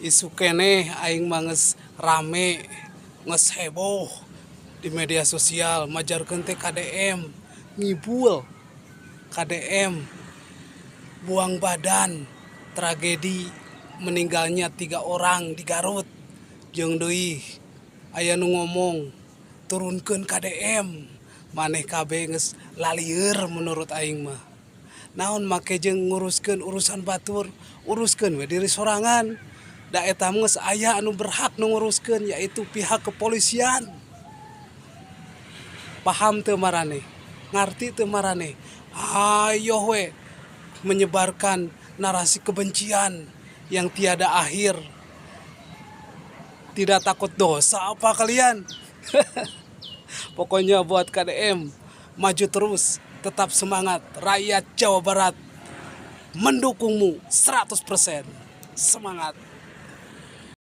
isu kene aing manges rame nges heboh di media sosial majarkeun teh KDM ngibul KDM buang badan tragedi meninggalnya 3 orang di Garut jeung deui aya nu ngomong turunkeun KDM maneh kabeh geus lalieur menurut aing mah naon make jeung nguruskeun urusan batur uruskeun we diri sorangan da eta geus aya anu berhak nu nguruskeun yaitu pihak kepolisian. Paham teu marane ngarti teu marane ayo we menyebarkan narasi kebencian yang tiada akhir. Tidak takut dosa apa kalian? Pokoknya buat KDM maju terus, tetap semangat. Rakyat Jawa Barat mendukungmu 100%. Semangat.